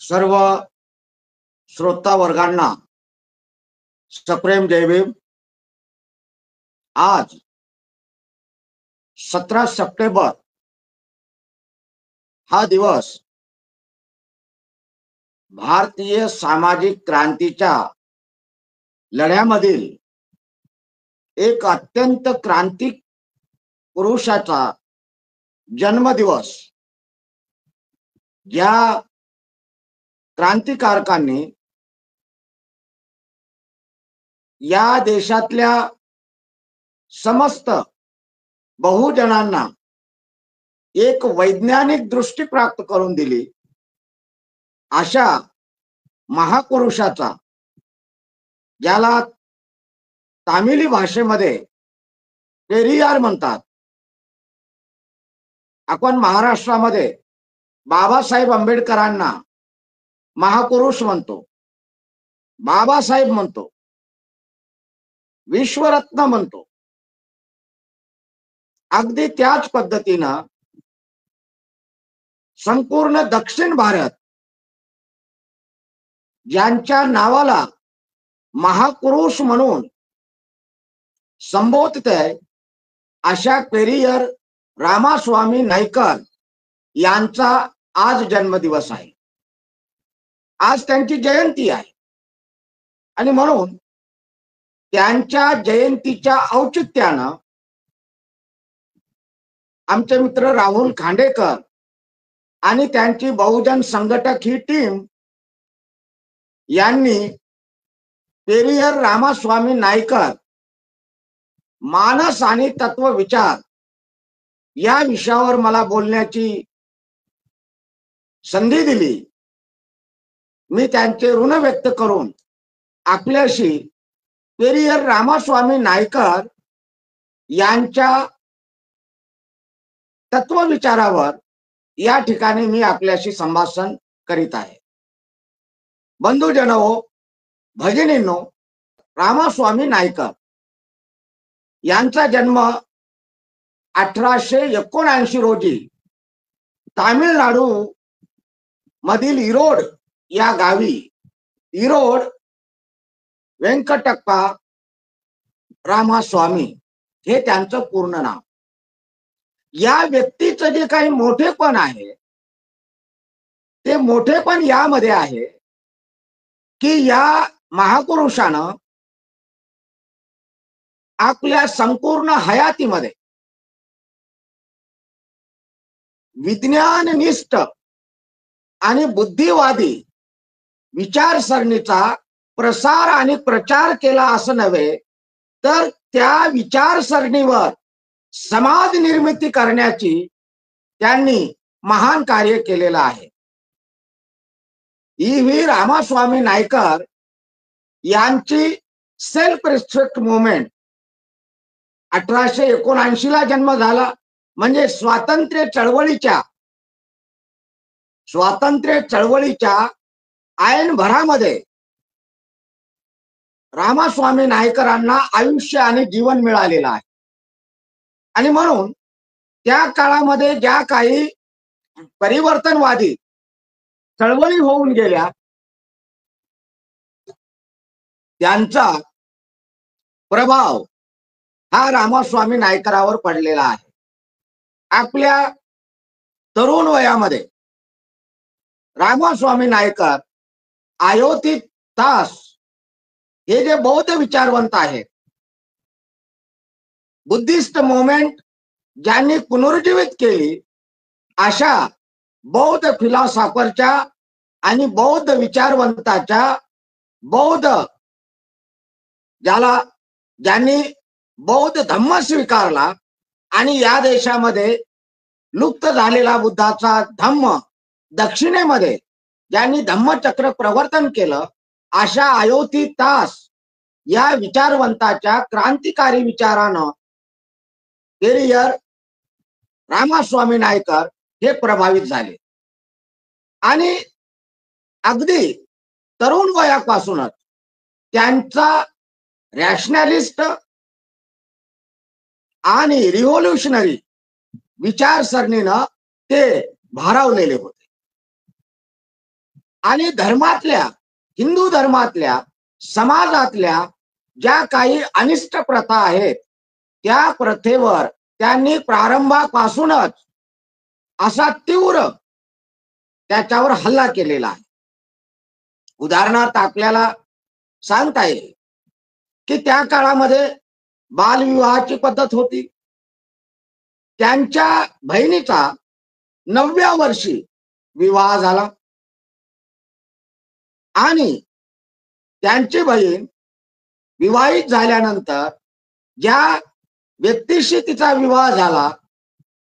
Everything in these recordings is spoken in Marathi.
सर्व श्रोता वर्गांना सप्रेम जय भीम। आज 17 सप्टेंबर हा दिवस भारतीय सामाजिक क्रांतीच्या लढ्यामधील एक अत्यंत क्रांतिक पुरुषाचा जन्मदिवस। ज्या क्रांतिकारकांनी या देशातल्या समस्त बहुजनांना एक वैज्ञानिक दृष्टी प्राप्त करून दिली, अशा महापुरुषाचा, ज्याला तामिली भाषेमध्ये पेरियार म्हणतात, आपण महाराष्ट्रामध्ये बाबासाहेब आंबेडकरांना महापुरुष म्हणतो, बाबासाहेब म्हणतो, विश्वरत्न म्हणतो। अगदी त्याच पद्धतीनं संपूर्ण दक्षिण भारत ज्यांच्या नावाला महापुरुष म्हणून संबोधते, अशा पेरियर रामास्वामी नाईकर यांचा आज जन्मदिवस आहे। आज त्यांची जयंती आहे आणि म्हणून त्यांच्या जयंतीच्या औचित्यानं आमचे मित्र राहुल खांडेकर आणि त्यांची बहुजन संघटक ही टीम यांनी पेरियर रामास्वामी नाईकर मानस आणि तत्व विचार या विषयावर मला बोलण्याची संधी दिली। मी त्यांचे ऋण व्यक्त करून आपल्याशी पेरियर रामास्वामी नाईकर यांच्या तत्वविचारावर या ठिकाणी मी आपल्याशी संभाषण करीत आहे। बंधुजनो, भगिनींनो, रामास्वामी नाईकर यांचा जन्म 1879 रोजी तामिळनाडू मधील इरोड या गावी, इरोड वेंकटप्पा रामास्वामी हे त्यांचं पूर्ण नाव। या व्यक्तीचं जे काही मोठेपण आहे ते मोठेपण यामध्ये आहे की या महापुरुषानं आपल्या संपूर्ण हयातीमध्ये विज्ञाननिष्ठ आणि बुद्धिवादी विचारसरणीचा प्रसार आणि प्रचार केला असं नव्हे, तर त्या विचारसरणीवर समाज निर्मिती करण्याची त्यांनी महान कार्य केलेलं आहे। ई व्ही रामास्वामी नाईकर यांची सेल्फ रिस्पेक्ट मुवमेंट 1879 ला जन्म झाला, म्हणजे स्वातंत्र्य चळवळीच्या ऐन भरामध्ये रामास्वामी नाईकरांना आयुष्य आणि जीवन मिळालेलं आहे। आणि म्हणून त्या काळामध्ये ज्या काही परिवर्तनवादी चळवळी होऊन गेल्या, त्यांचा प्रभाव हा रामास्वामी नाईकरावर पडलेला आहे। आपल्या तरुण वयामध्ये रामास्वामी नाईकर अयोधी दास हे जे बौद्ध विचारवंत आहेत, बुद्धिस्ट मुवमेंट ज्यांनी पुनरुज्जीवित केली, अशा बौद्ध फिलॉसॉफरच्या आणि बौद्ध विचारवंताच्या, बौद्ध ज्यांनी बौद्ध धम्म स्वीकारला आणि या देशामध्ये लुप्त झालेला बुद्धाचा धम्म दक्षिणेमध्ये ज्यांनी धम्मचक्र प्रवर्तन केलं, अशा अयोधी दास या विचारवंताच्या क्रांतिकारी विचारानं पेरियर रामास्वामी नाईकर हे प्रभावित झाले आणि अगदी तरुण वयापासूनच त्यांचा रॅशनॅलिस्ट आणि रिव्होल्युशनरी विचारसरणीनं ते भारावलेले होते। आणि धर्मातल्या, हिंदू धर्मातल्या, समाजातल्या ज्या काही अनिष्ट प्रथा आहेत त्या प्रथेवर त्यांनी प्रारंभापासूनच असा तीव्र त्याच्यावर हल्ला केलेला आहे. उदाहरणार्थ आपल्याला सांगता येईल की त्या काळामध्ये बालविवाहाची पद्धत होती. त्यांच्या बहिणीचा 9व्या वर्षी विवाह झाला आणि त्यांची बहीण विवाहित झाल्यानंतर ज्या व्यक्तीशी तिचा विवाह झाला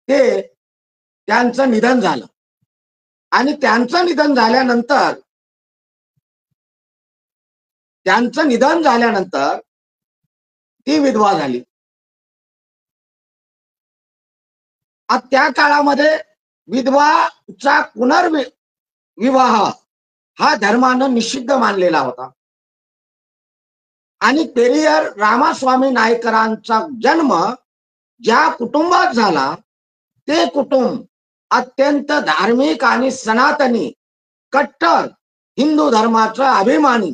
ते त्यांचं निधन झालं आणि त्यांचं निधन झाल्यानंतर ती विधवा झाली. त्या काळामध्ये विधवाचा पुनर्विवाह हा धर्मानं निषिद्ध मानलेला होता आणि पेरियर रामास्वामी नायकरांचा जन्म ज्या कुटुंबात झाला ते कुटुंब अत्यंत धार्मिक आणि सनातनी कट्टर हिंदू धर्माचा अभिमानी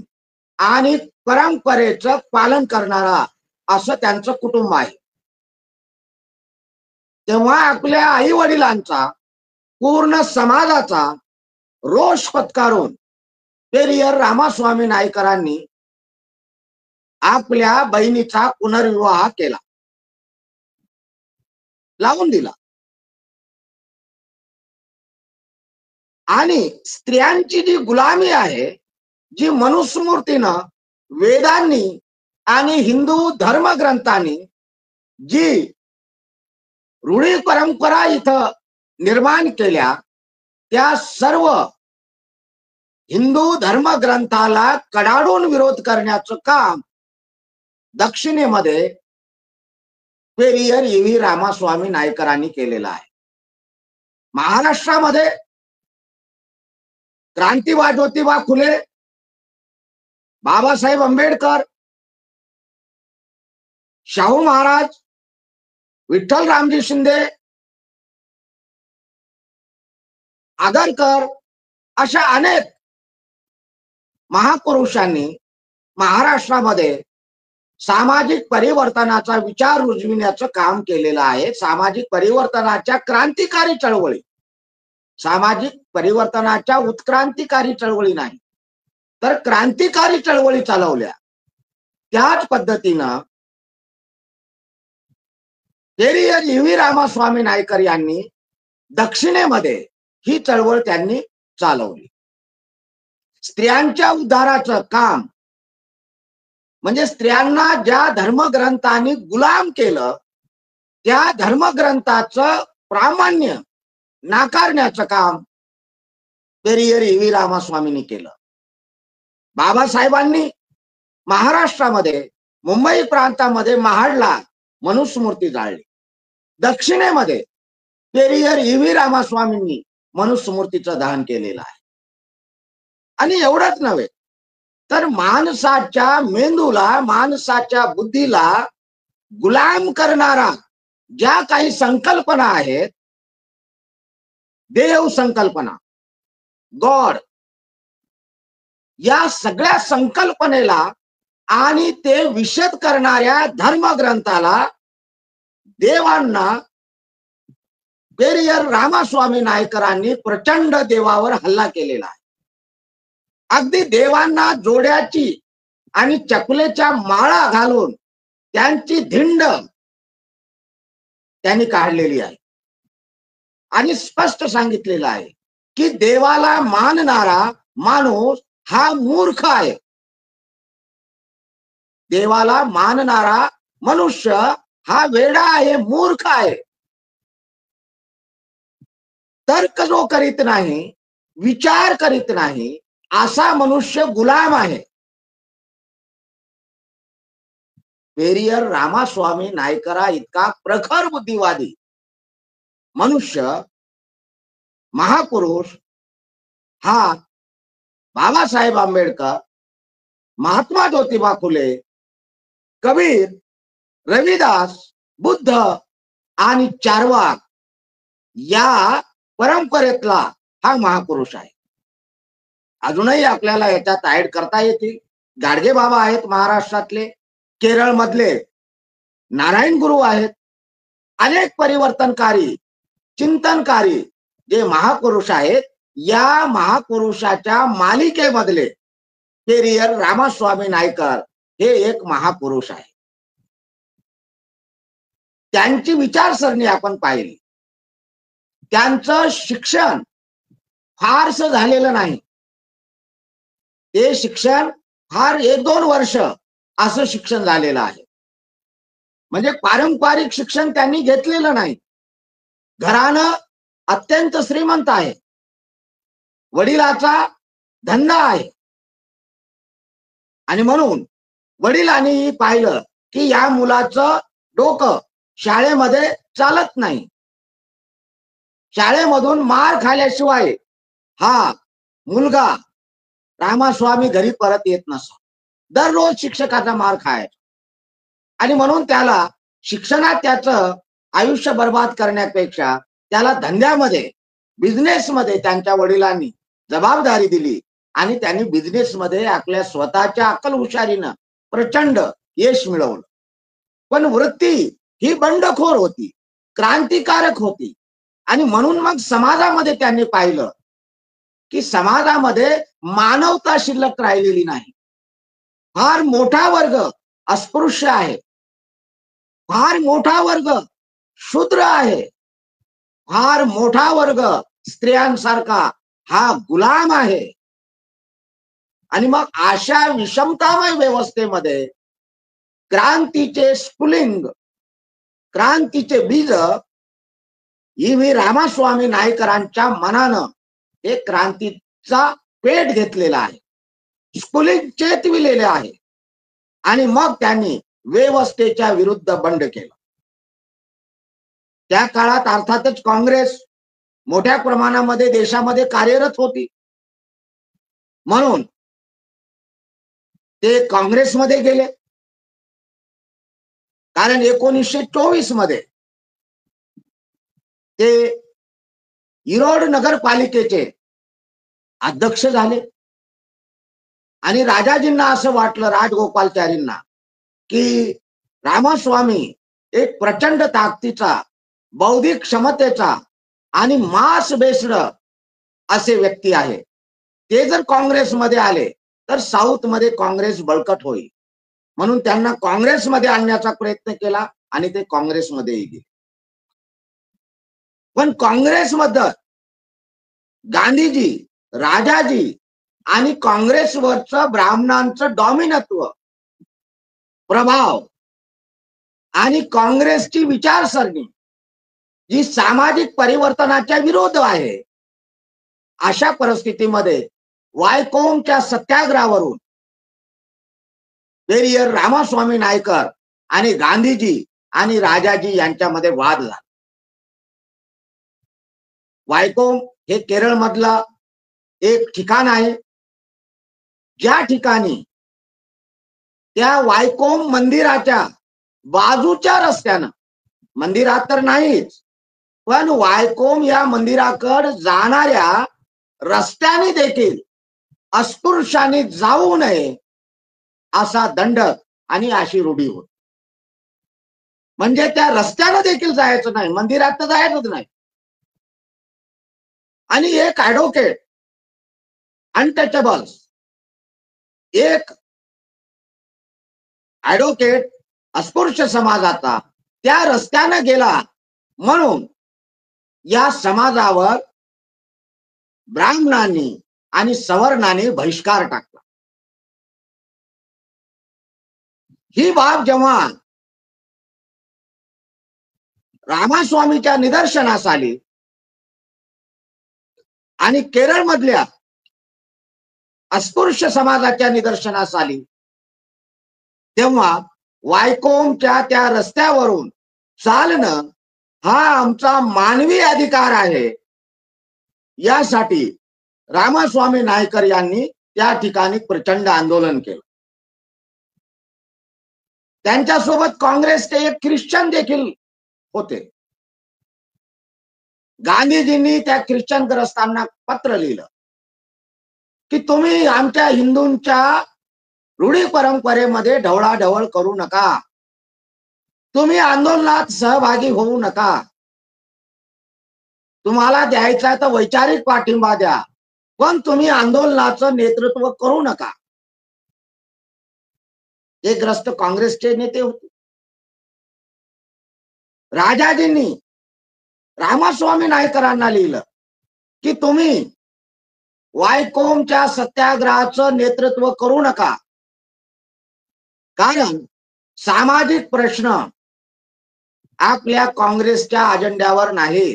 आणि परंपरेचं पालन करणारा असं त्यांचं कुटुंब आहे. तेव्हा आपल्या आई वडिलांचा, पूर्ण समाजाचा रोष पत्करून पेरियर रामास्वामी नायकरांनी आपल्या बहिणीचा पुनर्विवाह केला, लावून दिला. आणि स्त्रियांची जी गुलामी आहे, जी मनुस्मृतीनं, वेदांनी आणि हिंदू धर्मग्रंथांनी जी रूढी परंपरा इथं निर्माण केल्या त्या सर्व हिंदू धर्मग्रंथाला कडाडून विरोध करण्याचं काम दक्षिणेमध्ये पेरियर ई.व्ही. रामास्वामी नायकरांनी केलेलं आहे. महाराष्ट्रामध्ये क्रांतिवाद ज्योतिबा फुले, बाबासाहेब आंबेडकर, शाहू महाराज, विठ्ठल रामजी शिंदे, आगरकर अशा अनेक महापुरुषांनी महाराष्ट्रामध्ये सामाजिक परिवर्तनाचा विचार रुजविण्याचं काम केलेलं आहे. सामाजिक परिवर्तनाच्या क्रांतिकारी चळवळी, सामाजिक परिवर्तनाच्या उत्क्रांतिकारी चळवळी नाही तर क्रांतिकारी चळवळी चालवल्या. त्याच पद्धतीनं पेरियर ई.व्ही. रामास्वामी नायकर यांनी दक्षिणेमध्ये ही चळवळ त्यांनी चालवली. स्त्रियांच्या उद्धाराचं काम म्हणजे स्त्रियांना ज्या धर्मग्रंथांनी गुलाम केलं त्या धर्मग्रंथाचं प्रामाण्य नाकारण्याचं काम पेरियर ई.व्ही. रामास्वामींनी केलं. बाबासाहेबांनी महाराष्ट्रामध्ये मुंबई प्रांतामध्ये महाडला मनुस्मृती जाळली. दक्षिणेमध्ये पेरियर ई.व्ही. रामास्वामींनी मनुस्मृतीचं दहन केलेलं आहे. आणि एवढंच नव्हे तर माणसाच्या मेंदूला, माणसाच्या बुद्धीला गुलाम करणारा ज्या काही संकल्पना आहेत, देव संकल्पना, गॉड, या सगळ्या संकल्पनेला आणि ते विषद करणाऱ्या धर्मग्रंथाला, देवांना पेरियर रामास्वामी नायकरांनी प्रचंड देवावर हल्ला केलेला आहे. अगदी देवांना जोड्याची आणि चपलेच्या माळा घालून त्यांची धिंड त्यांनी काढलेली आहे आणि स्पष्ट सांगितलेलं आहे की देवाला मानणारा माणूस हा मूर्ख आहे. देवाला मानणारा मनुष्य हा वेडा आहे, मूर्ख आहे. तर्क जो करीत नाही, विचार करीत नाही, असा मनुष्य गुलाम आहे. पेरियर रामास्वामी नायकरा इतका प्रखर बुद्धिवादी मनुष्य, महापुरुष हा बाबासाहेब आंबेडकर, महात्मा ज्योतिबा फुले, कबीर, रविदास, बुद्ध आणि चार्वाक या परंपरेतला हा महापुरुष आहे. अजूनही आपल्याला याच्यात ऍड करता येतील. गाडगे बाबा आहेत महाराष्ट्रातले, केरळ मधले नारायण गुरु आहेत. अनेक परिवर्तनकारी, चिंतनकारी जे महापुरुष आहेत, या महापुरुषाच्या मालिकेमधले पेरियर रामास्वामी नायकर हे एक महापुरुष आहे. त्यांची विचारसरणी आपण पाहिली. त्यांचं शिक्षण फारसं झालेलं नाही. ते शिक्षण फार 1-2 वर्ष असं शिक्षण झालेलं आहे. म्हणजे पारंपरिक शिक्षण त्यांनी घेतलेलं नाही. घराणं अत्यंत श्रीमंत आहे. वडिलाचा धंदा आहे आणि म्हणून वडिलांनी पाहिलं की या मुलाचं डोकं शाळेमध्ये चालत नाही. शाळेमधून मार खाल्ल्याशिवाय हा मुलगा रामास्वामी घरी परत येत नसतो. दररोज शिक्षकाचा मार खायचा आणि म्हणून त्याला शिक्षणात त्याचं आयुष्य बर्बाद करण्यापेक्षा त्याला धंद्यामध्ये, बिझनेसमध्ये त्यांच्या वडिलांनी जबाबदारी दिली आणि त्यांनी बिझनेसमध्ये आपल्या स्वतःच्या अक्कल हुशारीनं प्रचंड यश मिळवलं. पण वृत्ती ही बंडखोर होती, क्रांतिकारक होती आणि म्हणून मग समाजामध्ये त्यांनी पाहिलं की समाजामध्ये मानवता शिल्लक राहिलेली नाही. फार मोठा वर्ग अस्पृश्य आहे, फार मोठा वर्ग शूद्र आहे, फार मोठा वर्ग स्त्रियांसारखा हा गुलाम आहे. आणि मग अशा विषमतामय व्यवस्थेमध्ये क्रांतीचे स्फुलिंग, क्रांतीचे बीज ई.व्ही. रामास्वामी नायकरांच्या मनानं हे क्रांतीचा पेट घेतलेला आहे, स्फुलिंग चेतविलेले आहे आणि मग त्यांनी व्यवस्थेच्या विरुद्ध बंड केलं. त्या काळात अर्थातच काँग्रेस मोठ्या प्रमाणामध्ये देशामध्ये कार्यरत होती. म्हणून ते काँग्रेसमध्ये गेले. कारण 1924 मध्ये ते इरोड नगरपालिकेचे अध्यक्ष झाले आणि राजाजींना असं वाटलं, राजगोपालचारींना, की रामास्वामी एक प्रचंड ताकदीचा, बौद्धिक क्षमतेचा आणि मास बेस्ड असे व्यक्ती आहे. ते जर काँग्रेसमध्ये आले तर साऊथ मध्ये काँग्रेस बळकट होईल. म्हणून त्यांना काँग्रेसमध्ये आणण्याचा प्रयत्न केला आणि ते काँग्रेसमध्येही गेले. पण काँग्रेसमध्ये गांधीजी, राजाजी आणि काँग्रेसवरचं ब्राह्मणांचं डॉमिनत्व, प्रभाव आणि काँग्रेसची विचारसरणी जी सामाजिक परिवर्तनाच्या विरोध आहे, अशा परिस्थितीमध्ये वायकोमच्या सत्याग्रहावरून पेरियर रामास्वामी नायकर आणि गांधीजी आणि राजाजी यांच्यामध्ये वाद झाला. वायकोम हे केरळ मधला एक ठिकाण आहे, ज्या ठिकाणी त्या वायकोम मंदिराच्या बाजूच्या रस्त्यानं, मंदिरात तर नाहीच, पण वायकोम या मंदिराकडे जाणाऱ्या रस्त्याने देखील अस्पृश्याने जाऊ नये असा दंडक आणि अशी रूढी होती. म्हणजे त्या रस्त्यानं देखील जायचं नाही, मंदिरात तर जायचंच नाही. आणि एक ऍडव्होकेट, अनटचेबल्स, एक ऍडव्होकेट अस्पृश्य समाजाचा त्या रस्त्यानं गेला म्हणून या समाजावर ब्राह्मणांनी आणि सवर्णांनी बहिष्कार टाकला. ही बाब जेव्हा रामास्वामीच्या निदर्शनास आली आणि केरळ मधल्या अस्पृश्य समाजाच्या निदर्शनास आली, तेव्हा वायकोमच्या त्या रस्त्यावरून चालणं हा आमचा मानवी अधिकार आहे, यासाठी रामास्वामी नायकर यांनी त्या ठिकाणी प्रचंड आंदोलन केलं. त्यांच्यासोबत काँग्रेसचे एक ख्रिश्चन देखील होते. गांधीजींनी त्या ख्रिश्चन ग्रस्तांना पत्र लिहिलं की तुम्ही आमच्या हिंदूंच्या रूढी परंपरेमध्ये ढवळाढवळ करू नका, तुम्ही आंदोलनात सहभागी होऊ नका, तुम्हाला द्यायचा तर वैचारिक पाठिंबा द्या, पण तुम्ही आंदोलनाचं नेतृत्व करू नका. हे ग्रस्त काँग्रेसचे नेते होते. राजाजींनी रामास्वामी नाईकरांना लिहिलं की तुम्ही वायकोमच्या सत्याग्रहाचं नेतृत्व करू नका, कारण सामाजिक प्रश्न आपल्या काँग्रेसच्या अजेंड्यावर नाही,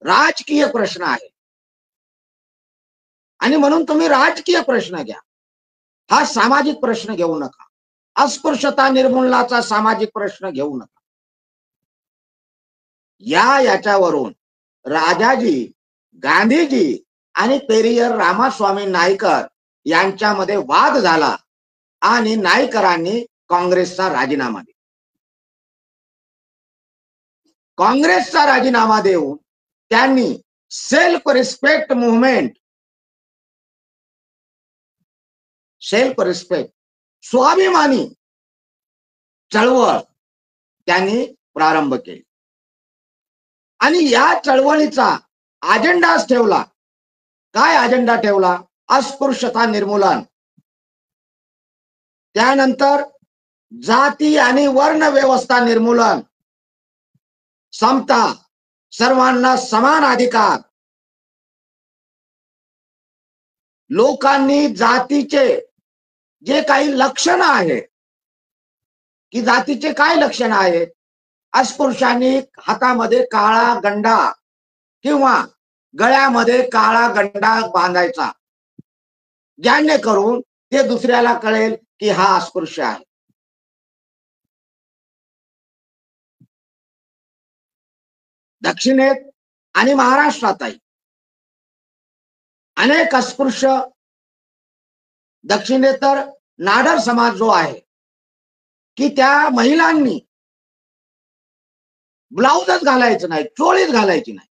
राजकीय प्रश्न आहे. आणि म्हणून तुम्ही राजकीय प्रश्न घ्या, हा सामाजिक प्रश्न घेऊ नका. अस्पृश्यता निर्मूलनाचा सामाजिक प्रश्न घेऊ नका. याच्यावरून राजाजी, गांधीजी आणि पेरियर रामास्वामी नाईकर यांच्यामध्ये वाद झाला आणि नाईकरांनी काँग्रेसचा राजीनामा दिला. काँग्रेसचा राजीनामा देऊन त्यांनी self respect movement, self respect, स्वाभिमानी चळवळ त्यांनी प्रारंभ केली आणि या चळवळीचा अजेंडाच ठेवला. काय अजेंडा ठेवला? अस्पृश्यता निर्मूलन, त्यानंतर जाती आणि वर्ण व्यवस्था निर्मूलन, समता, सर्वांना समान अधिकार, लोकांनी जातीचे जे काही लक्षण आहेत, की जातीचे काय लक्षण आहेत, अस्पृश्यांनी हातामध्ये काळा गंडा किंवा गळ्यामध्ये काळा गंडा बांधायचा, ज्याने करून ते दुसऱ्याला कळेल की हा अस्पृश्य आहे. दक्षिणेत आणि महाराष्ट्रातही अनेक अस्पृश्य, दक्षिणेत तर नाडर समाज जो आहे की त्या महिलांनी ब्लाउजच घालायचं नाही, चोळीच घालायची नाही.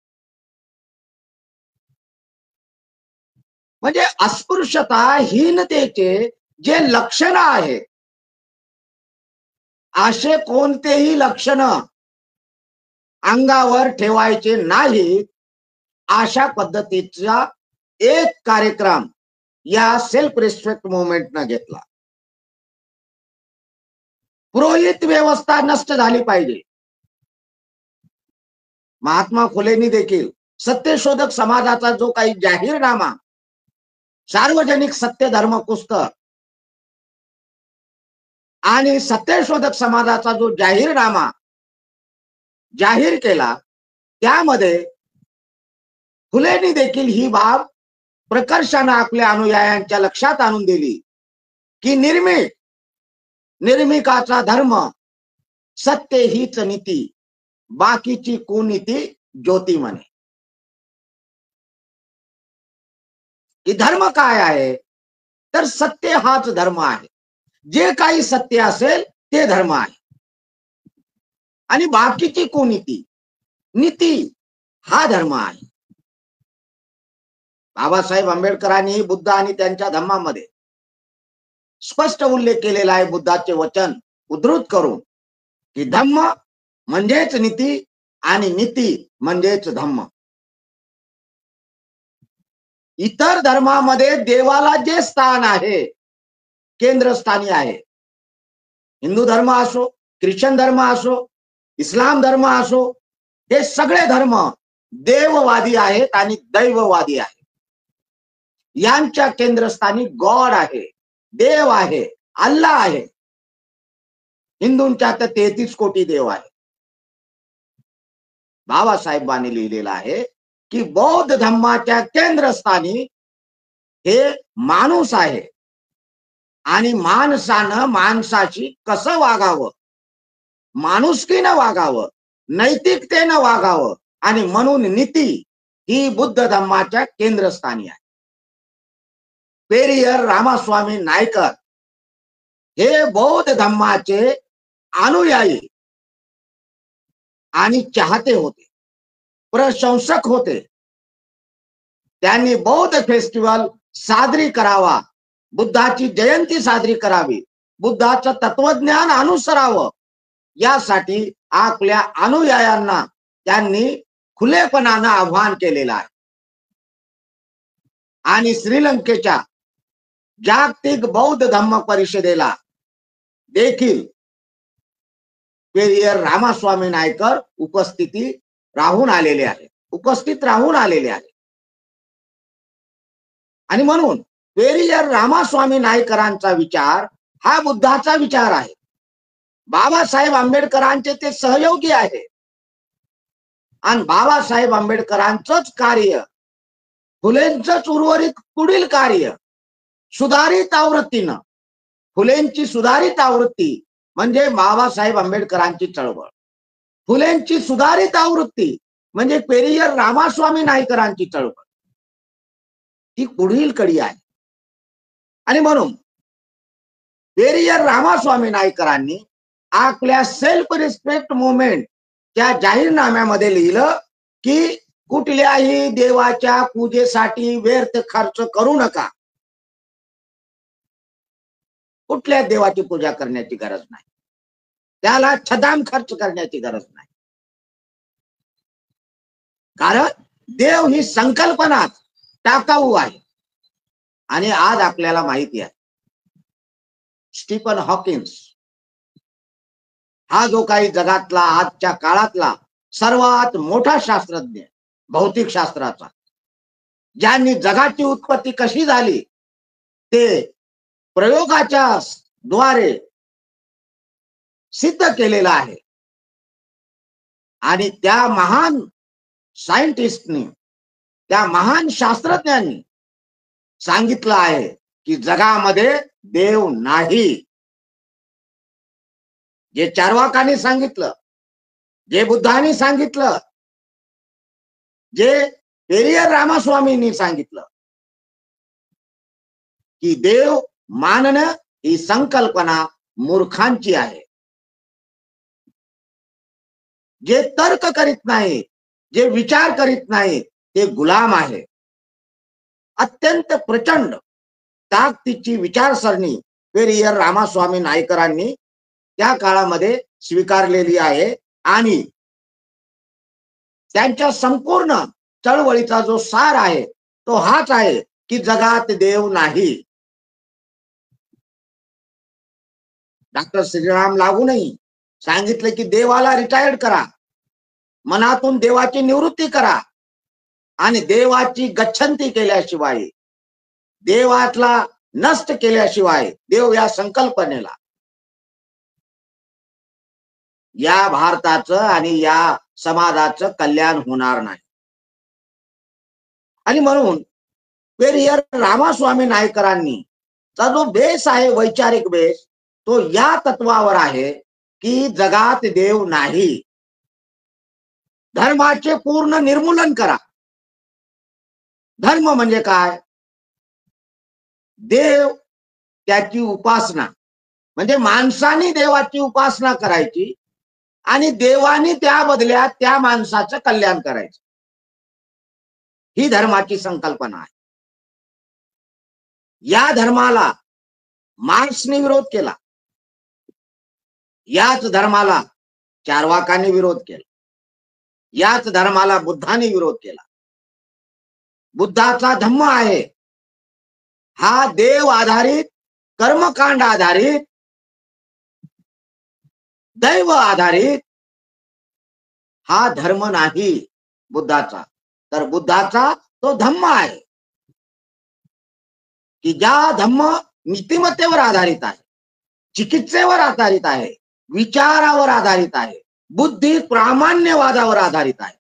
म्हणजे अस्पृश्यता हीनतेचे जे लक्षण आहेत, असे कोणतेही लक्षण अंगावर ठेवायचे नाहीत, अशा पद्धतीचा एक कार्यक्रम या सेल्फ रिस्पेक्ट मुवमेंटनं घेतला. पुरोहित व्यवस्था नष्ट झाली पाहिजे. महात्मा फुलेंनी देखील सत्यशोधक समाजाचा जो काही जाहीरनामा, सार्वजनिक सत्य धर्म पुस्तक आणि सत्यशोधक समाजाचा जो जाहीरनामा जाहीर केला, त्यामध्ये फुलेंनी देखील ही बाब प्रकर्षाने आपल्या अनुयायांच्या लक्षात आणून दिली की निर्मिकाचा धर्म, सत्य हीच नीती, बाकीची कुनीती ज्योती म्हणे. की धर्म काय आहे? तर सत्य हाच धर्म आहे. जे काही सत्य असेल ते धर्म आहे आणि बाकीची कुनीती, नीती हा धर्म आहे. बाबासाहेब आंबेडकरांनी बुद्ध आणि त्यांच्या धम्मामध्ये स्पष्ट उल्लेख केलेला आहे, बुद्धाचे वचन उद्धृत करून, की धम्म म्हणजेच नीती आणि नीती म्हणजेच धम्म. इतर धर्मामध्ये देवाला जे स्थान आहे, केंद्रस्थानी आहे. हिंदू धर्म असो, ख्रिश्चन धर्म असो, इस्लाम धर्म असो, हे सगळे धर्म देववादी आहेत आणि दैववादी आहेत. यांच्या केंद्रस्थानी गॉड आहे, देव आहे, अल्लाह आहे. हिंदूंच्या तर 33 कोटी देव आहे. बाबासाहेबांनी लिहिलेलं आहे की बौद्ध धर्माच्या केंद्रस्थानी हे माणूस आहे आणि माणसानं माणसाशी कसं वागावं, माणुसकीनं वागावं, नैतिकतेनं वागावं, आणि म्हणून नीती ही बुद्ध धर्माच्या केंद्रस्थानी आहे. पेरियर रामास्वामी नाईकर हे बौद्ध धर्माचे अनुयायी आणि चाहते होते, प्रशंसक होते. त्यांनी बौद्ध फेस्टिवल साजरी करावा, बुद्धाची जयंती साजरी करावी, बुद्धाचं तत्वज्ञान अनुसरावं, यासाठी आपल्या अनुयायांना त्यांनी खुलेपणानं आव्हान केलेलं आहे. आणि श्रीलंकेच्या जागतिक बौद्ध धम्म परिषदेला देखील पेरियर रामास्वामी नायकर उपस्थित राहून आलेले आहेत. आणि म्हणून पेरियर रामास्वामी नायकरांचा विचार हा बुद्धाचा विचार आहे. बाबासाहेब आंबेडकरांचे ते सहयोगी आहे. आणि बाबासाहेब आंबेडकरांचंच कार्य, फुलेंचंच उर्वरित पुढील कार्य सुधारित आवृत्तीनं, फुलेंची सुधारित आवृत्ती म्हणजे बाबासाहेब आंबेडकरांची चळवळ, फुलेंची सुधारित आवृत्ती म्हणजे पेरियर रामास्वामी नायकरांची चळवळ, ही पुढील कडी आहे. आणि म्हणून पेरियर रामास्वामी नायकरांनी आपल्या सेल्फ रिस्पेक्ट मुवमेंट त्या जाहीरनाम्यामध्ये लिहिलं की कुठल्याही देवाच्या पूजेसाठी व्यर्थ खर्च करू नका. कुठल्या देवाची पूजा करण्याची गरज नाही, त्याला छदाम खर्च करण्याची गरज नाही. कारण देव ही संकल्पना टाकाऊ आहे. आणि आज आपल्याला माहिती आहे, स्टीफन हॉकिन्स हा जो काही जगातला आजच्या काळातला सर्वात मोठा शास्त्रज्ञ भौतिक शास्त्राचा, ज्यांनी जगाची उत्पत्ती कशी झाली ते प्रयोगाच्या द्वारे सिद्ध केलेलं आहे. आणि त्या महान सायंटिस्टनी, त्या महान शास्त्रज्ञांनी सांगितलं आहे की जगामध्ये देव नाही. जे चार्वाकांनी सांगितलं, जे बुद्धांनी सांगितलं, जे पेरियर रामास्वामींनी सांगितलं की देव मानणं ही संकल्पना मूर्खांची आहे. जे तर्क करीत नाही, जे विचार करीत नाही, ते गुलाम आहे. अत्यंत प्रचंड ताकदीची विचारसरणी पेरियर रामास्वामी नायकरांनी त्या काळामध्ये स्वीकारलेली आहे. आणि त्यांच्या संपूर्ण चळवळीचा जो सार आहे तो हाच आहे की जगात देव नाही. डॉक्टर श्रीराम लागूनही सांगितलं की देवाला रिटायर्ड करा, मनातून देवाची निवृत्ती करा, आणि देवाची गच्छंती केल्याशिवाय, देवातला नष्ट केल्याशिवाय देव या संकल्पनेला, या भारताचं आणि या समाजाचं कल्याण होणार नाही. आणि म्हणून पेरियर रामास्वामी नायकरांनी चा जो बेस आहे, वैचारिक बेस, तो या तत्वावर आहे की जगात देव नाही. धर्माचे पूर्ण निर्मूलन करा. धर्म म्हणजे काय? देव, त्याची उपासना, म्हणजे माणसाने देवाची उपासना करायची आणि देवाने त्या बदल्यात त्या माणसाचं कल्याण करायचं, ही धर्माची संकल्पना आहे. या धर्माला मार्क्सने विरोध केला, याच धर्माला चार्वाकांनी विरोध केला, याच धर्माला बुद्धाने विरोध केला. बुद्धाचा धम्म आहे हा देव आधारित, कर्मकांड आधारित, दैव आधारित हा धर्म नाही बुद्धाचा. तर बुद्धाचा तो धम्म आहे की ज्या धम्म नीतिमत्तेवर आधारित आहे, चिकित्सेवर आधारित आहे, विचारावर आधारित आहे, बुद्धी प्रामाण्यवादावर आधारित आहे.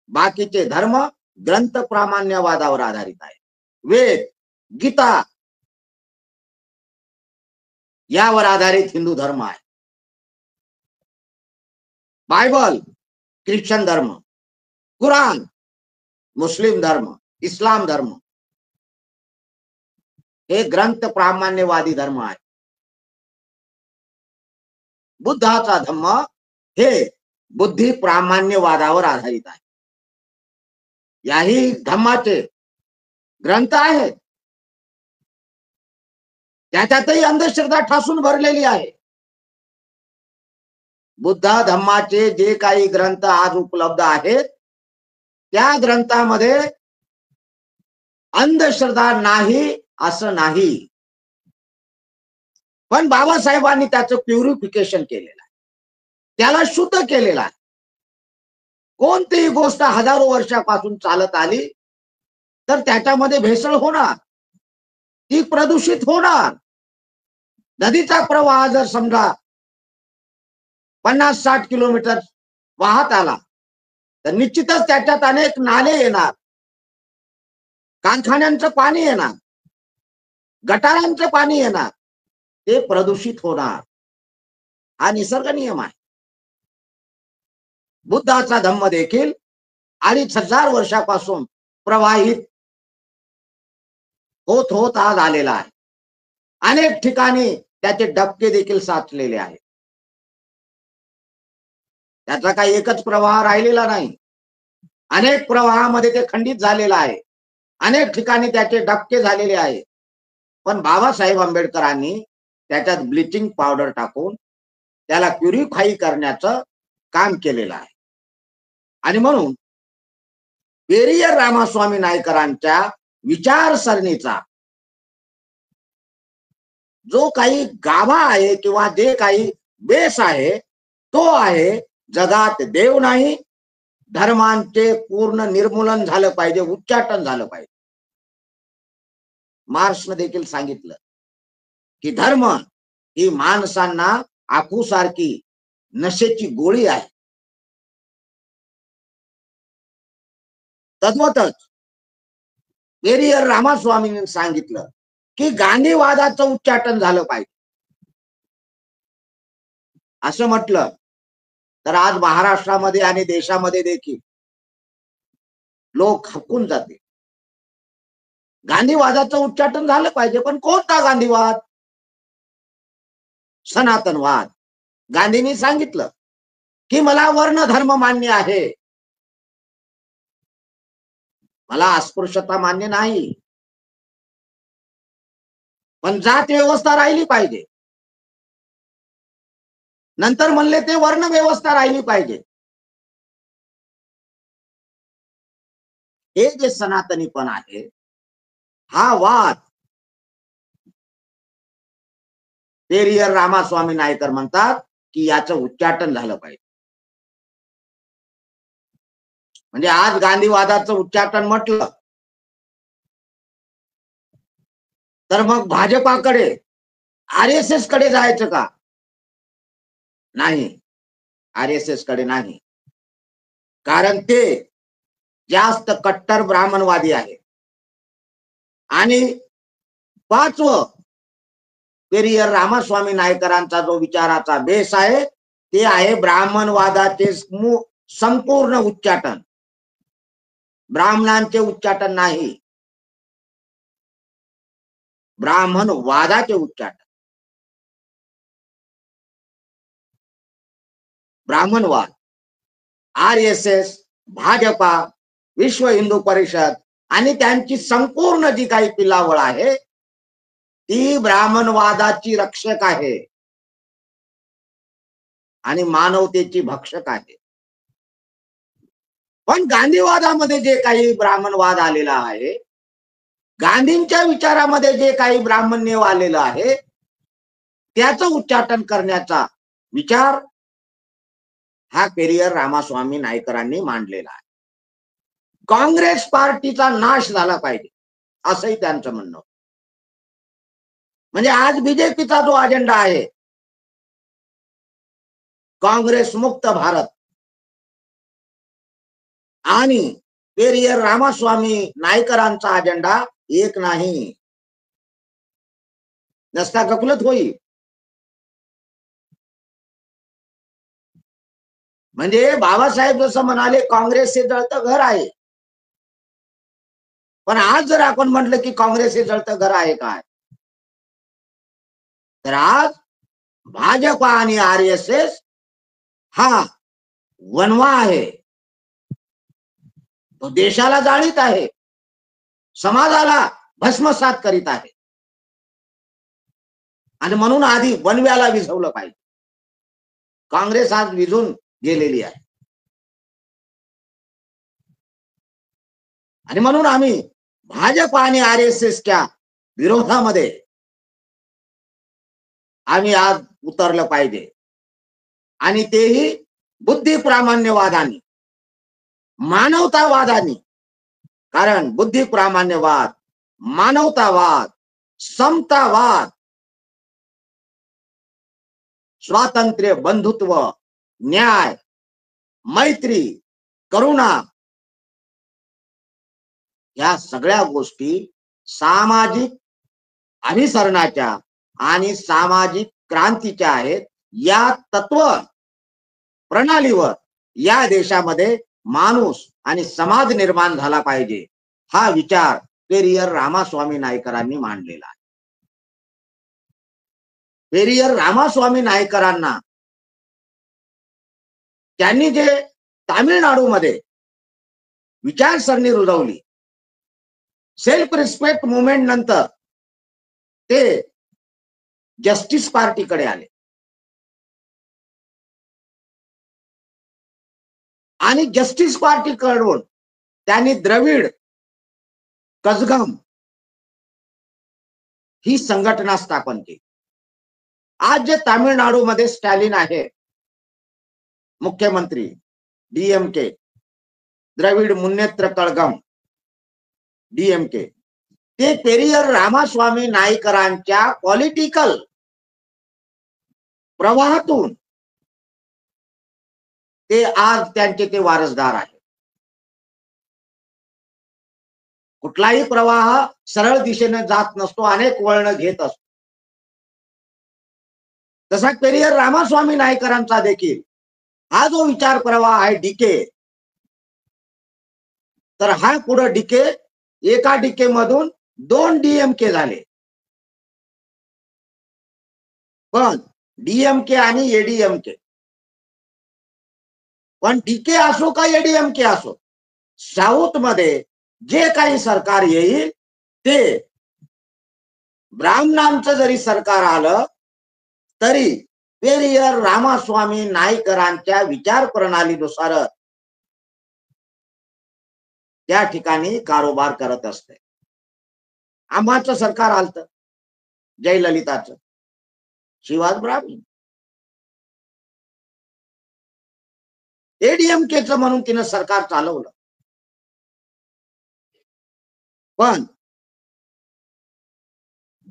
बाकीचे धर्म ग्रंथ प्रामाण्यवादावर आधारित आहे. वेद, गीता यावर आधारित हिंदू धर्म आहे. बायबल ख्रिश्चन धर्म, कुराण मुस्लिम धर्म, इस्लाम धर्म हे ग्रंथ प्रामाण्यवादी धर्म आहे. बुद्धाचा धम्म हे बुद्धी प्रामाण्यवादावर आधारित आहे. याही धम्माचे ग्रंथ आहेत, त्याच्यातही अंधश्रद्धा ठासून भरलेली आहे. बुद्ध धम्माचे जे काही ग्रंथ आज उपलब्ध आहेत त्या ग्रंथामध्ये अंधश्रद्धा नाही असं नाही, पण बाबासाहेबांनी त्याचं प्युरिफिकेशन केलेलं आहे, त्याला शुद्ध केलेलं आहे. कोणतीही गोष्ट हजारो वर्षापासून चालत आली तर त्याच्यामध्ये भेसळ होणार, ती प्रदूषित होणार. नदीचा प्रवाह जर समजा 50-60 किलोमीटर वाहत आला तर निश्चितच त्याच्यात अनेक नाले येणार, कारखान्यांचं पाणी येणार, गटारांचं पाणी येणार, ते प्रदूषित होणार. हा निसर्ग नियम आहे. बुद्धाचा धम्म देखील 2500 वर्षापासून प्रवाहित होत होत आज आलेला आहे. अनेक ठिकाणी त्याचे डबके देखील साचलेले आहेत. त्याचा काही एकच प्रवाह राहिलेला नाही, अनेक प्रवाहामध्ये ते खंडित झालेला आहे, अनेक ठिकाणी त्याचे डबके झालेले आहे. पण बाबासाहेब आंबेडकरांनी त्याच्यात ब्लिचिंग पावडर टाकून त्याला प्युरिफाई करण्याचं काम केलेलं आहे. आणि म्हणून पेरियर रामास्वामी नायकरांच्या विचारसरणीचा जो काही गाभा आहे किंवा जे काही बेस आहे तो आहे, जगात देव नाही, धर्मांचे पूर्ण निर्मूलन झालं पाहिजे, उच्चाटन झालं पाहिजे. मार्क्सने देखील सांगितलं की धर्म ही माणसांना आखूसारखी नशेची गोळी आहे. तद्वतच पेरियर रामास्वामींनी सांगितलं की गांधीवादाचं उच्चाटन झालं पाहिजे. असं म्हटलं तर आज महाराष्ट्रामध्ये आणि देशामध्ये देखील लोक हकून जाते. गांधीवादाचं उच्चाटन झालं पाहिजे, पण कोणता गांधीवाद? सनातनवाद. गांधींनी सांगितलं की मला वर्ण धर्म मान्य आहे, मला अस्पृश्यता मान्य नाही, पण जात व्यवस्था राहिली पाहिजे. नंतर म्हणले ते वर्ण व्यवस्था राहिली पाहिजे. हे जे सनातनीपण आहे, हा वाद पेरियर रामास्वामी नायकर म्हणतात की याचं उच्चाटन झालं पाहिजे. म्हणजे आज गांधीवादाचं उच्चाटन म्हटलं तर मग भाजपाकडे, RSS कडे जायचं का? नाही, RSS कडे नाही, कारण ते जास्त कट्टर ब्राह्मणवादी आहे. आणि 5वं पेरियर रामास्वामी नायकरांचा जो विचाराचा बेस आहे ते आहे ब्राह्मणवादाचे संपूर्ण उच्चाटन, ब्राह्मणांचे उच्चाटन नाही, ब्राह्मणवादाचे उच्चाटन. ब्राह्मणवाद, RSS, भाजपा, विश्व हिंदू परिषद आणि त्यांची संपूर्ण जी काही पिलावळ आहे ती ब्राह्मणवादाची रक्षक आहे आणि मानवतेची भक्षक आहे. पण गांधीवादामध्ये जे काही ब्राह्मणवाद आलेला आहे, गांधींच्या विचारामध्ये जे काही ब्राह्मण्य आलेलं आहे त्याचं उच्चाटन करण्याचा विचार हा पेरियर रामास्वामी नायकरांनी मांडलेला आहे. काँग्रेस पार्टीचा नाश झाला पाहिजे असंही त्यांचं म्हणणं. म्हणजे आज बीजेपीचा जो अजेंडा आहे, काँग्रेस मुक्त भारत, आणि पेरियर रामास्वामी नायकरांचा अजेंडा एक नाही, नसता गफलत होईल. म्हणजे बाबासाहेब जसं म्हणाले काँग्रेस हे जळतं घर आहे, पण आज जर आपण म्हटलं की काँग्रेस हे जळतं घर आहे काय, तर आज भाजपा आणि RSS हा वनवा आहे. तो देशाला जाळीत आहे, समाजाला भस्मसात करीत आहे. आणि म्हणून आधी बनव्याला विझवलं पाहिजे. काँग्रेस आज विझून गेलेली आहे. आणि म्हणून आम्ही भाजप आणि RSSच्या विरोधामध्ये आम्ही आज उतरलं पाहिजे. आणि तेही बुद्धिप्रामाण्यवादाने, मानवतावादाने. कारण बुद्धिप्रामाण्यवाद, मानवतावाद, समतावाद, स्वातंत्र्य, बंधुत्व, न्याय, मैत्री, करुणा या सगळ्या गोष्टी सामाजिक अभिसरणाच्या आणि सामाजिक क्रांतीच्या आहेत. या तत्व प्रणालीवर या देशामध्ये माणूस आणि समाज निर्माण झाला पाहिजे, हा विचार पेरियर रामास्वामी नायकरांनी मांडलेला आहे. पेरियर रामास्वामी नायकरांना त्यांनी जे तामिळनाडूमध्ये विचारसरणी रुजवली, सेल्फ रिस्पेक्ट मुवमेंट नंतर ते जस्टिस पार्टीकडे आले आणि जस्टिस पार्टीकडून त्यांनी द्रविड कझगम ही संघटना स्थापन केली. आज जे तामिळनाडूमध्ये स्टॅलिन आहे मुख्यमंत्री, DMK, द्रविड मुन्नेत्र कळगम DMK, ते पेरियर रामास्वामी नायकरांच्या पॉलिटिकल प्रवाहातून ते आज त्यांचे ते वारसदार आहेत. कुठलाही प्रवाह सरळ दिशेने जात नसतो, अनेक वळण घेत असतो. तसा पेरियर रामास्वामी नायकरांचा देखील हा जो विचार प्रवाह आहे डीके, तर हा पुढे डीके, एका डीके मधून 2 DMK झाले. पण DMK आणि ADMK, पण डीके असो का ADMK असो, साऊथ मध्ये जे काही सरकार येईल ते ब्राह्मणांचं जरी सरकार आलं तरी पेरियर रामास्वामी नायकरांच्या विचार प्रणालीनुसार त्या ठिकाणी कारोबार करत असते. आम्हाचं सरकार आलतं जयललिताचं, शिवाज ब्राह्मण. ADMKचं म्हणून तिनं सरकार चालवलं. पण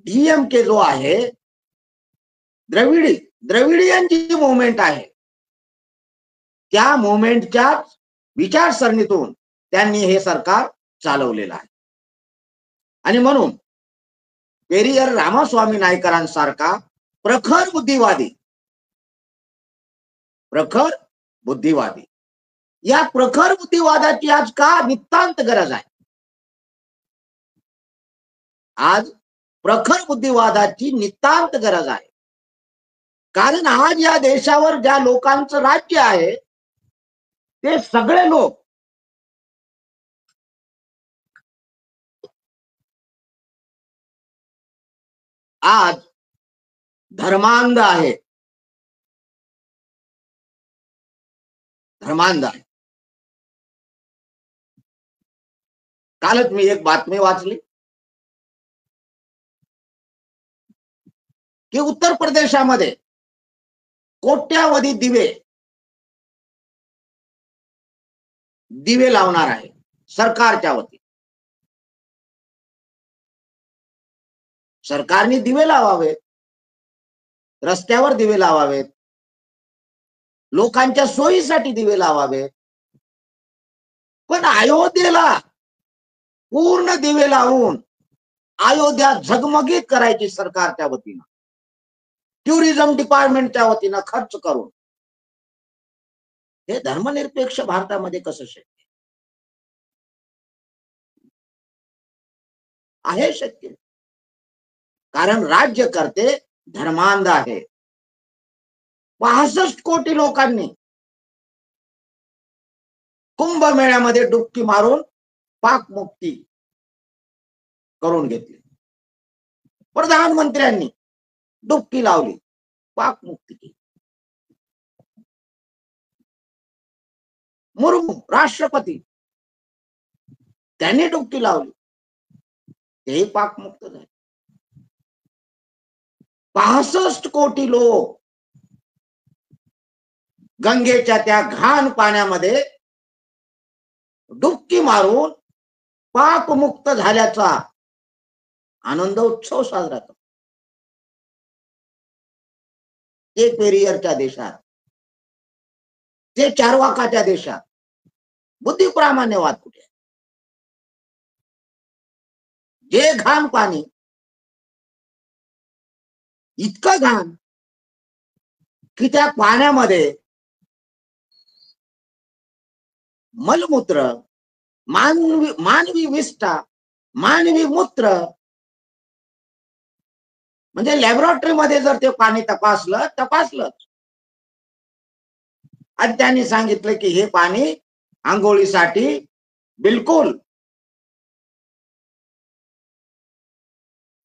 DMK जो आहे, द्रविडियन जी मुवमेंट आहे, त्या मुवमेंटच्या विचारसरणीतून त्यांनी हे सरकार चालवलेलं आहे. आणि म्हणून पेरियर रामास्वामी नायकरांसारखा प्रखर बुद्धिवादी, या प्रखर बुद्धिवादाची आज का नितांत गरज आहे. आज प्रखर बुद्धिवादाची नितांत गरज आहे. कारण आज या देशावर ज्या लोकांचं राज्य आहे ते सगळे लोक आज धर्मांध आहे. कालच मी एक बातमी वाचली की उत्तर प्रदेशामध्ये कोट्यावधी दिवे लावणार आहे सरकारच्या वतीने. सरकारने दिवे लावावेत, रस्त्यावर दिवे लावावेत, लोकांच्या सोयीसाठी दिवे लावावेत. पण अयोध्येला पूर्ण दिवे लावून अयोध्या झगमगीत करायची सरकारच्या वतीनं, टुरिझम डिपार्टमेंटच्या वतीनं खर्च करून, हे धर्मनिरपेक्ष भारतामध्ये कसं शक्य आहे? शक्य कारण राज्यकर्ते धर्मांध आहे. 65 कोटी लोकांनी कुंभमेळ्यामध्ये डुबकी मारून पाकमुक्ती करून घेतली. प्रधानमंत्र्यांनी डुबकी लावली, पाकमुक्ती केली. मुर्मू राष्ट्रपती त्यांनी डुबकी लावली, तेही पाकमुक्त झाले. 65 कोटी लोक गंगेच्या त्या घाण पाण्यामध्ये डुबकी मारून पापमुक्त झाल्याचा आनंद उत्सव साजरा करतो. ते पेरियरच्या देशात, ते चारवाकाच्या देशात बुद्धिप्रामाण्यवाद कुठे? जे घाण पाणी, इतकं घाण की त्या पाण्यामध्ये मलमूत्र, मानवी विष्ठा, मानवी मूत्र, म्हणजे लॅबोरेटरी मध्ये जर ते पाणी तपासलं आणि त्यांनी सांगितलं की हे पाणी आंघोळीसाठी बिलकुल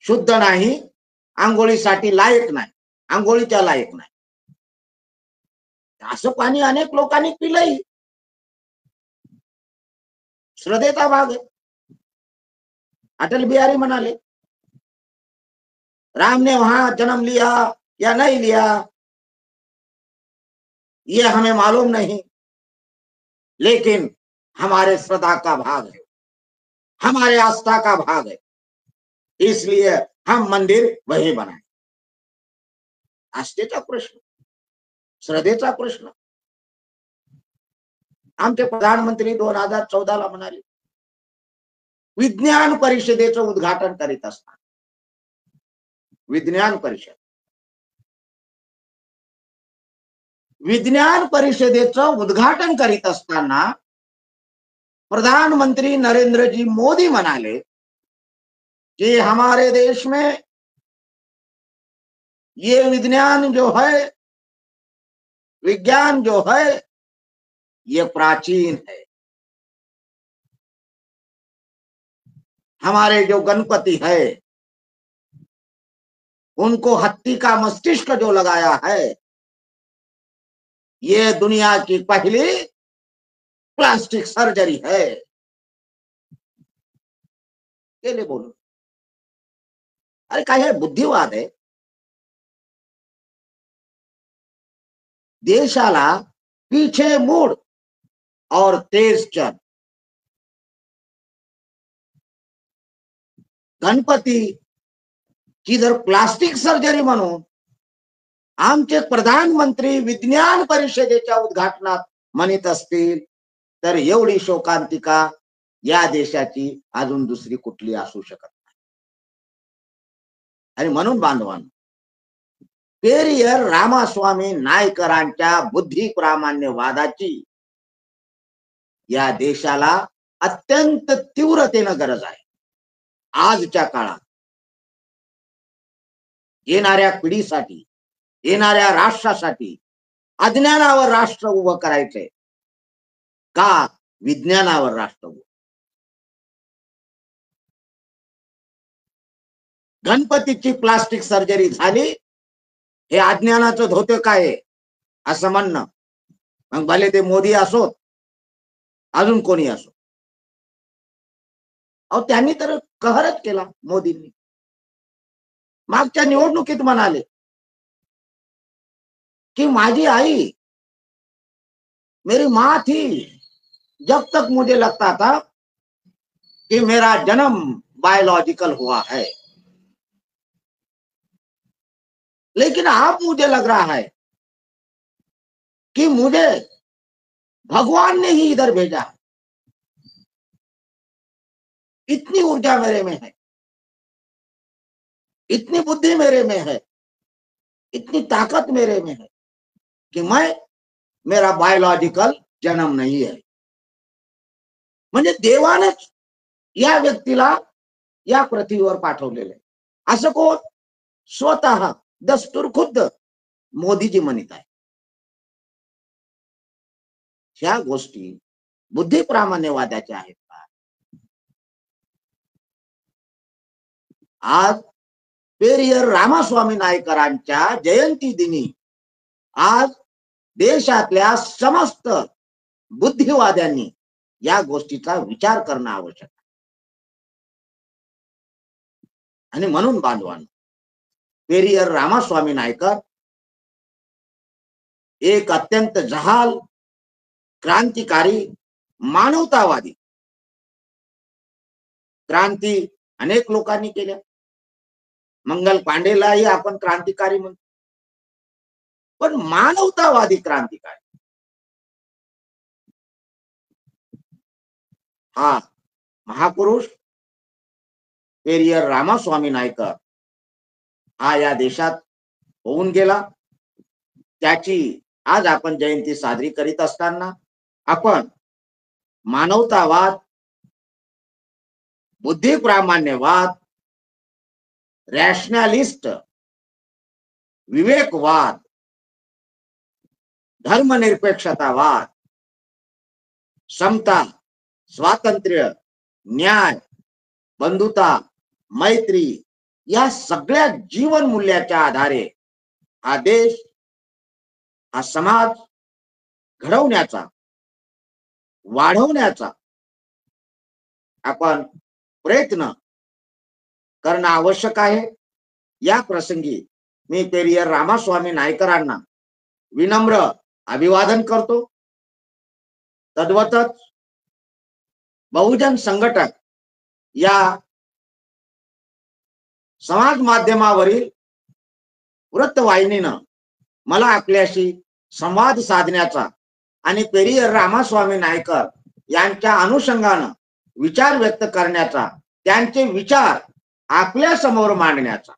शुद्ध नाही, आंघोळीसाठी लायक नाही, आंघोळीच्या लायक नाही. असं पाणी अनेक लोकांनी पिलंही. श्रद्धेचा भाग आहे. अटल बिहारी म्हणाले, राम ने वहां जन्म लिया या नहीं लिया ये हमें मालूम नहीं, लेकिन हमारे श्रद्धा का भाग है, हमारे आस्था का भाग है, इसलिए हम मंदिर वही बनाए. आस्थेचा प्रश्न, श्रद्धेचा प्रश्न. आमचे प्रधानमंत्री 2014 म्हणाले, विज्ञान परिषदेचं उद्घाटन करीत असताना, विज्ञान परिषदेचं उद्घाटन करीत असताना प्रधानमंत्री नरेंद्र जी मोदी म्हणाले कि हमारे देश में ये विज्ञान जो है ये प्राचीन है. हमारे जो गणपति है उनको हत्ती का मस्तिष्क जो लगाया है, ये दुनिया की पहली प्लास्टिक सर्जरी है. केले बोलून, अरे काय है, बुद्धिवाद है. देशाला पीछे मोड़ और तेज चल. गणपती की जर प्लास्टिक सर्जरी म्हणून आमचे प्रधानमंत्री विज्ञान परिषदेच्या उद्घाटनात म्हणत असतील तर एवढी शोकांतिका या देशाची अजून दुसरी कुठली असू शकत नाही. आणि म्हणून बांधवांनो, पेरियर रामास्वामी नायकरांच्या बुद्धिप्रामाण्यवादाची या देशाला अत्यंत तीव्रतेने गरज आहे. आजच्या काळात येणाऱ्या पिढीसाठी, येणाऱ्या राष्ट्रासाठी अज्ञानावर राष्ट्र उभं करायचंय का विज्ञानावर राष्ट्र उभं? गणपतीची प्लास्टिक सर्जरी झाली हे अज्ञानाचं धोते काय असं म्हणणं, मग भले ते मोदी असोत अजून कोणी असो. अहो त्यांनी तर कहरच केला. मोदींनी मागच्या निवडणुकीत म्हणाले कि माझी आई, मेरी माँ थी, जब तक मुझे लगता था कि मेरा जन्म बायोलॉजिकल हुआ है, लेकिन अब मुझे लग रहा है कि मुझे भगवान ने ही इधर भेजा. इतनी ऊर्जा मेरे में है, इतनी बुद्धि मेरे में है, इतनी ताकत मेरे में है कि मेरा बायोलॉजिकल जन्म नहीं है. म्हणजे देवानेच या व्यक्तीला या पृथ्वीवर पाठवलेले. असं कोण? स्वतः दस्तूर खुद्द मोदीजी म्हणत आहे. ह्या गोष्टी बुद्धिप्रामाण्यवाद्याचे आहेत का? आज पेरियर रामास्वामी नायकरांच्या जयंती दिनी आज देशातल्या समस्त बुद्धिवाद्यांनी या गोष्टीचा विचार करणं आवश्यक आहे. आणि म्हणून बांधवांनो, पेरियर रामास्वामी नायकर एक अत्यंत जहाल, क्रांतिकारी, मानवतावादी क्रांती अनेक लोकांनी केल्या. मंगल पांडेलाही आपण क्रांतिकारी म्हणतो, पण मानवतावादी क्रांतिकारी हा महापुरुष पेरियर रामास्वामी नायकर हा या देशात होऊन गेला. त्याची आज आपण जयंती साजरी करीत असताना आपण मानवतावाद, बुद्धिप्रामाण्यवाद, रॅशनॅलिस्ट, विवेकवाद, धर्मनिरपेक्षतावाद, समता, स्वातंत्र्य, न्याय, बंधुता, मैत्री या सगळ्या जीवन मूल्याच्या आधारे हा देश, हा समाज घडवण्याचा, वाढवण्याचा आपण प्रयत्न करणं आवश्यक आहे. या प्रसंगी मी पेरियर रामास्वामी नायकरांना विनम्र अभिवादन करतो. तद्वतच बहुजन संघटक या समाज माध्यमावरील वृत्तवाहिनीनं मला आपल्याशी संवाद साधण्याचा आणि पेरियर रामास्वामी नायकर यांच्या अनुषंगानं विचार व्यक्त करण्याचा, त्यांचे विचार आपल्या समोर मांडण्याचा,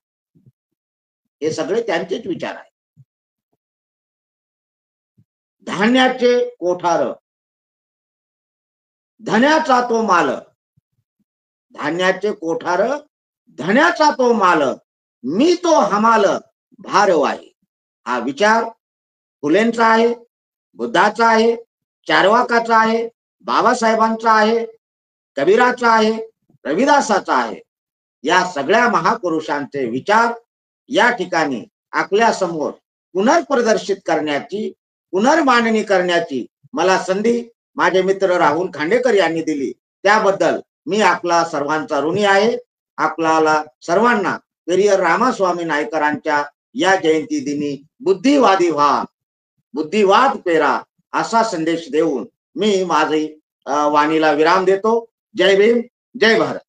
हे सगळे त्यांचेच विचार आहेत. धान्याचे कोठार, धन्याचा तो मालक, धान्याचे कोठार, धन्याचा तो मालक, मी तो हमाल भारवाही. हा विचार फुलेंचा आहे, बुद्धाचा आहे, चार्वाकाचा आहे, बाबासाहेबांचा आहे, कबीराचा आहे, रविदासाचा आहे. या सगळ्या महापुरुषांचे विचार या ठिकाणी आपल्या समोर पुनर्प्रदर्शित करण्याची, पुनर्मांडणी करण्याची मला संधी माझे मित्र राहुल खांडेकर यांनी दिली. त्याबद्दल मी आपला सर्वांचा ऋणी आहे. आपल्याला सर्वांना पेरियर रामास्वामी नायकरांच्या या जयंती दिनी बुद्धिवादी व्हा, बुद्धिवाद पेरा असा संदेश देऊन मी माझी वाणीला विराम देतो. जय भीम, जय भारत.